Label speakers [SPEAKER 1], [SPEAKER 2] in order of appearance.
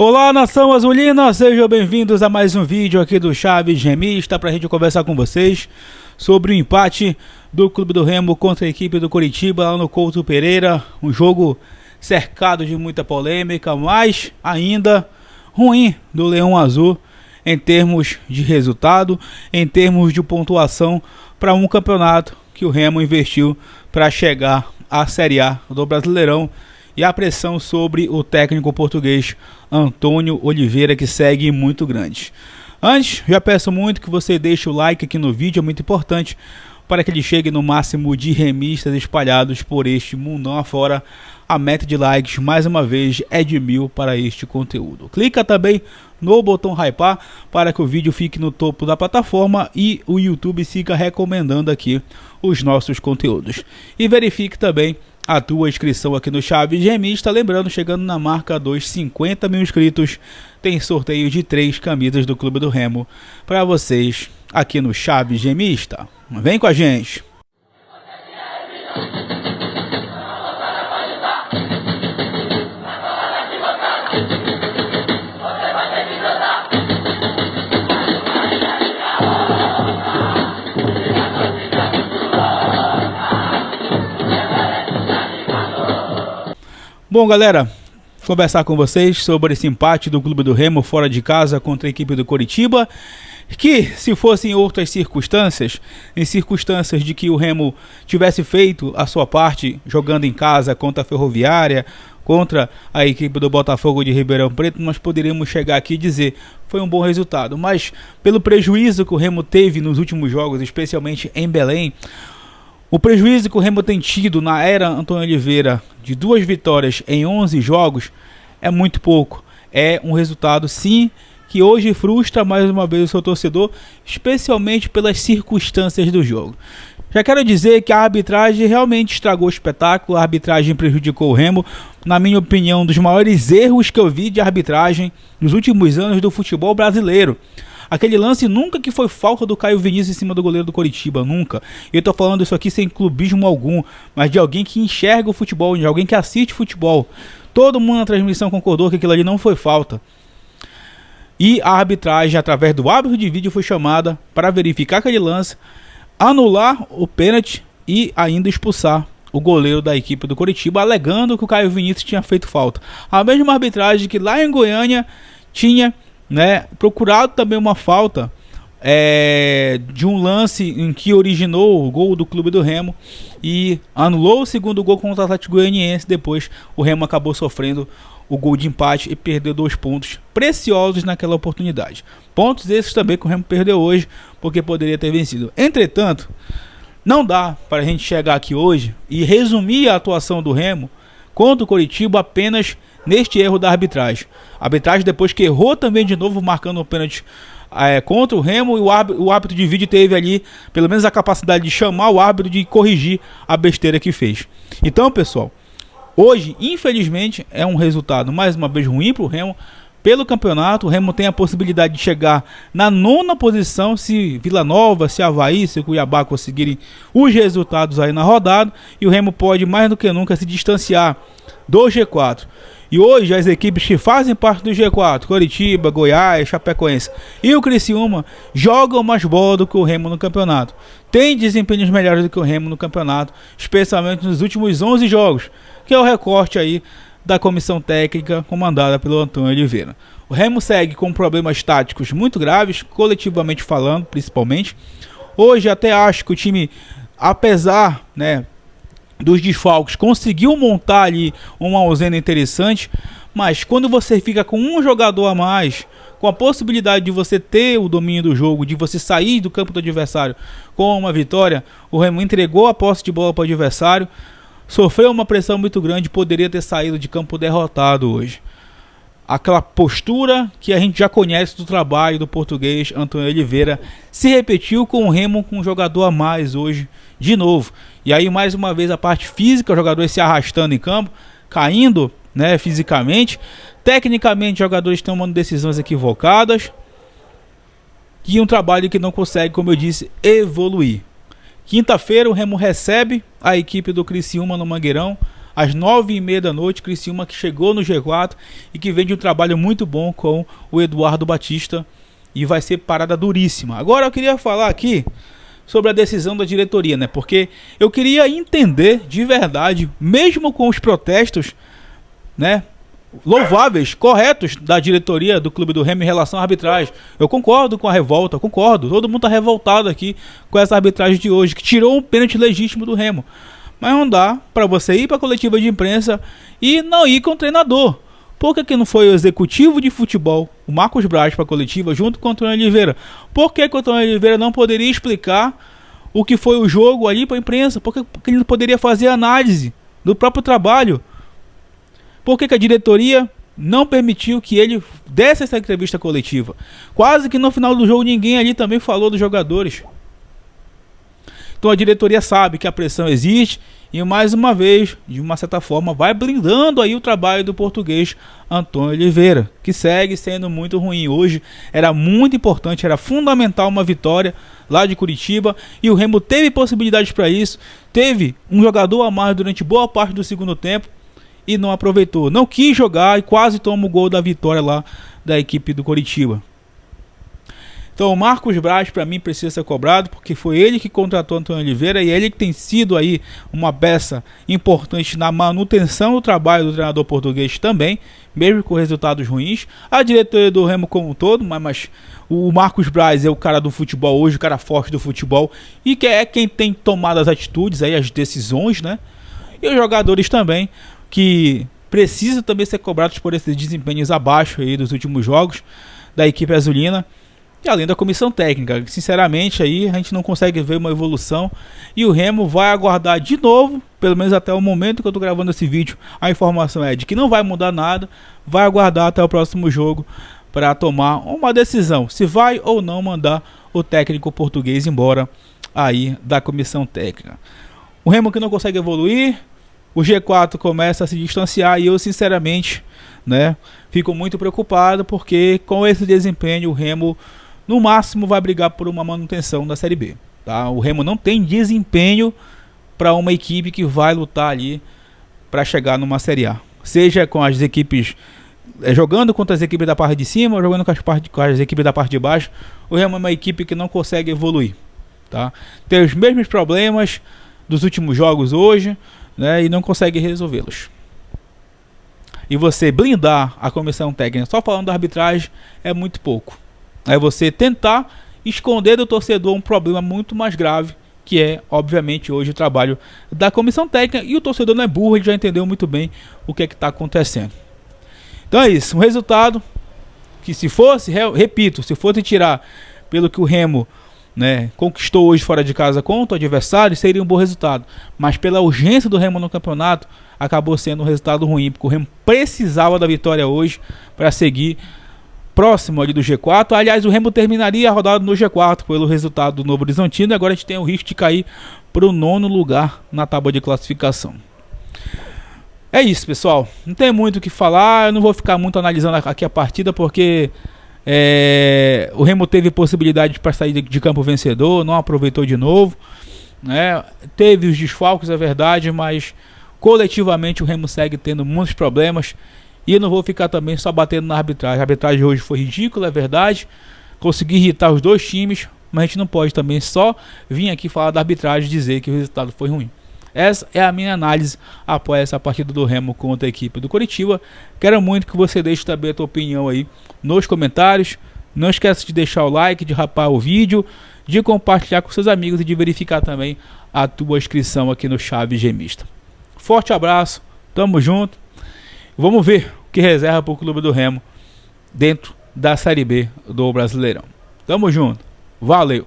[SPEAKER 1] Olá, nação azulina, sejam bem-vindos a mais um vídeo aqui do Chaves Remista para a gente conversar com vocês sobre o empate do Clube do Remo contra a equipe do Coritiba lá no Couto Pereira. Um jogo cercado de muita polêmica, mas ainda ruim do Leão Azul em termos de resultado, em termos de pontuação para um campeonato que o Remo investiu para chegar à Série A do Brasileirão. E a pressão sobre o técnico português Antônio Oliveira, que segue muito grande. Antes, já peço muito que você deixe o like aqui no vídeo, é muito importante para que ele chegue no máximo de remistas espalhados por este mundão afora. A meta de likes, mais uma vez, é de 1000 para este conteúdo. Clica também no botão hypar para que o vídeo fique no topo da plataforma e o YouTube siga recomendando aqui os nossos conteúdos. E verifique também a tua inscrição aqui no Chaves Remista. Lembrando, chegando na marca dos 50 mil inscritos, tem sorteio de 3 camisas do Clube do Remo para vocês aqui no Chaves Remista. Vem com a gente! Bom, galera, conversar com vocês sobre esse empate do Clube do Remo fora de casa contra a equipe do Coritiba, que se fossem outras circunstâncias, em circunstâncias de que o Remo tivesse feito a sua parte jogando em casa contra a Ferroviária, contra a equipe do Botafogo de Ribeirão Preto, nós poderíamos chegar aqui e dizer foi um bom resultado, mas pelo prejuízo que o Remo teve nos últimos jogos, especialmente em Belém, o prejuízo que o Remo tem tido na era Antônio Oliveira de 2 vitórias em 11 jogos é muito pouco. É um resultado, sim, que hoje frustra mais uma vez o seu torcedor, especialmente pelas circunstâncias do jogo. Já quero dizer que a arbitragem realmente estragou o espetáculo, a arbitragem prejudicou o Remo. Na minha opinião, um dos maiores erros que eu vi de arbitragem nos últimos anos do futebol brasileiro. Aquele lance nunca que foi falta do Caio Vinícius em cima do goleiro do Coritiba, nunca. Eu tô falando isso aqui sem clubismo algum, mas de alguém que enxerga o futebol, de alguém que assiste futebol. Todo mundo na transmissão concordou que aquilo ali não foi falta. E a arbitragem, através do árbitro de vídeo, foi chamada para verificar aquele lance, anular o pênalti e ainda expulsar o goleiro da equipe do Coritiba, alegando que o Caio Vinícius tinha feito falta. A mesma arbitragem que lá em Goiânia tinha procurado também uma falta de um lance em que originou o gol do Clube do Remo e anulou o segundo gol contra o Atlético Goianiense. Depois o Remo acabou sofrendo o gol de empate e perdeu 2 pontos preciosos naquela oportunidade. Pontos esses também que o Remo perdeu hoje, porque poderia ter vencido. Entretanto, não dá para a gente chegar aqui hoje e resumir a atuação do Remo contra o Coritiba apenas neste erro da arbitragem. A arbitragem, depois que errou também de novo, marcando o pênalti contra o Remo, e o árbitro de vídeo teve ali pelo menos a capacidade de chamar o árbitro de corrigir a besteira que fez. Então, pessoal, hoje, infelizmente, é um resultado mais uma vez ruim para o Remo. Pelo campeonato, o Remo tem a possibilidade de chegar na 9ª posição se Vila Nova, se Avaí, se Cuiabá conseguirem os resultados aí na rodada, e o Remo pode mais do que nunca se distanciar do G4. E hoje as equipes que fazem parte do G4, Coritiba, Goiás, Chapecoense e o Criciúma, jogam mais bola do que o Remo no campeonato. Tem desempenhos melhores do que o Remo no campeonato, especialmente nos últimos 11 jogos, que é o recorte aí da comissão técnica comandada pelo Antônio Oliveira. O Remo segue com problemas táticos muito graves, coletivamente falando, principalmente. Hoje até acho que o time, apesar, dos desfalques, conseguiu montar ali uma ausência interessante, mas quando você fica com um jogador a mais, com a possibilidade de você ter o domínio do jogo, de você sair do campo do adversário com uma vitória, o Remo entregou a posse de bola para o adversário, sofreu uma pressão muito grande, poderia ter saído de campo derrotado hoje. Aquela postura que a gente já conhece do trabalho do português Antônio Oliveira se repetiu com o Remo com um jogador a mais hoje de novo. E aí mais uma vez a parte física, os jogadores se arrastando em campo, caindo fisicamente. Tecnicamente, jogadores tomando decisões equivocadas. E um trabalho que não consegue, como eu disse, evoluir. Quinta-feira o Remo recebe a equipe do Criciúma no Mangueirão. às 9h30 da noite. Criciúma que chegou no G4 e que vem de um trabalho muito bom com o Eduardo Batista. E vai ser parada duríssima. Agora eu queria falar aqui sobre a decisão da diretoria, né? Porque eu queria entender de verdade, mesmo com os protestos, né, louváveis, corretos da diretoria do Clube do Remo em relação à arbitragem. Eu concordo com a revolta, concordo. Todo mundo tá revoltado aqui com essa arbitragem de hoje, que tirou um pênalti legítimo do Remo. Mas não dá para você ir para a coletiva de imprensa e não ir com o treinador. Por que não foi o executivo de futebol, o Marcos Braz, para a coletiva, junto com o Antônio Oliveira? Por que o Antônio Oliveira não poderia explicar o que foi o jogo ali para a imprensa? Por que ele não poderia fazer análise do próprio trabalho? Por que a diretoria não permitiu que ele desse essa entrevista coletiva? Quase que no final do jogo ninguém ali também falou dos jogadores. Então a diretoria sabe que a pressão existe e mais uma vez, de uma certa forma, vai blindando aí o trabalho do português Antônio Oliveira, que segue sendo muito ruim. Hoje era muito importante, era fundamental uma vitória lá de Curitiba e o Remo teve possibilidades para isso, teve um jogador a mais durante boa parte do segundo tempo e não aproveitou, não quis jogar e quase toma o gol da vitória lá da equipe do Curitiba. Então o Marcos Braz para mim precisa ser cobrado, porque foi ele que contratou Antônio Oliveira e ele que tem sido aí uma peça importante na manutenção do trabalho do treinador português também, mesmo com resultados ruins. A diretoria do Remo como um todo, mas o Marcos Braz é o cara do futebol hoje, o cara forte do futebol e que é quem tem tomado as atitudes aí, as decisões, né? E os jogadores também, que precisam também ser cobrados por esses desempenhos abaixo aí dos últimos jogos da equipe azulina. E além da comissão técnica, sinceramente aí a gente não consegue ver uma evolução e o Remo vai aguardar de novo, pelo menos até o momento que eu estou gravando esse vídeo, a informação é de que não vai mudar nada, vai aguardar até o próximo jogo para tomar uma decisão, se vai ou não mandar o técnico português embora aí da comissão técnica. O Remo que não consegue evoluir, o G4 começa a se distanciar e eu sinceramente, né, fico muito preocupado porque com esse desempenho o Remo no máximo vai brigar por uma manutenção da Série B, tá? O Remo não tem desempenho para uma equipe que vai lutar ali para chegar numa Série A. Seja com as equipes jogando contra as equipes da parte de cima ou jogando com as equipes da parte de baixo, o Remo é uma equipe que não consegue evoluir, tá? Tem os mesmos problemas dos últimos jogos hoje, né, e não consegue resolvê-los. E você blindar a comissão técnica só falando da arbitragem é muito pouco. É você tentar esconder do torcedor um problema muito mais grave, que é, obviamente, hoje o trabalho da comissão técnica. E o torcedor não é burro, ele já entendeu muito bem o que é que está acontecendo. Então é isso, um resultado que se fosse, repito, se fosse tirar pelo que o Remo, né, conquistou hoje fora de casa contra o adversário, seria um bom resultado. Mas pela urgência do Remo no campeonato, acabou sendo um resultado ruim, porque o Remo precisava da vitória hoje para seguir próximo ali do G4. Aliás, o Remo terminaria a rodada no G4 pelo resultado do Novo Horizontino e agora a gente tem o risco de cair para o 9º lugar na tábua de classificação. É isso, pessoal. Não tem muito o que falar, eu não vou ficar muito analisando aqui a partida porque o Remo teve possibilidade para sair de campo vencedor, não aproveitou de novo, né? Teve os desfalques, é verdade, mas coletivamente o Remo segue tendo muitos problemas. E eu não vou ficar também só batendo na arbitragem. A arbitragem hoje foi ridícula, é verdade. Consegui irritar os dois times, mas a gente não pode também só vir aqui falar da arbitragem e dizer que o resultado foi ruim. Essa é a minha análise após essa partida do Remo contra a equipe do Coritiba. Quero muito que você deixe também a tua opinião aí nos comentários. Não esqueça de deixar o like, de rapar o vídeo, de compartilhar com seus amigos e de verificar também a tua inscrição aqui no Chaves Gemista. Forte abraço, tamo junto. Vamos ver o que reserva para o Clube do Remo dentro da Série B do Brasileirão. Tamo junto, valeu!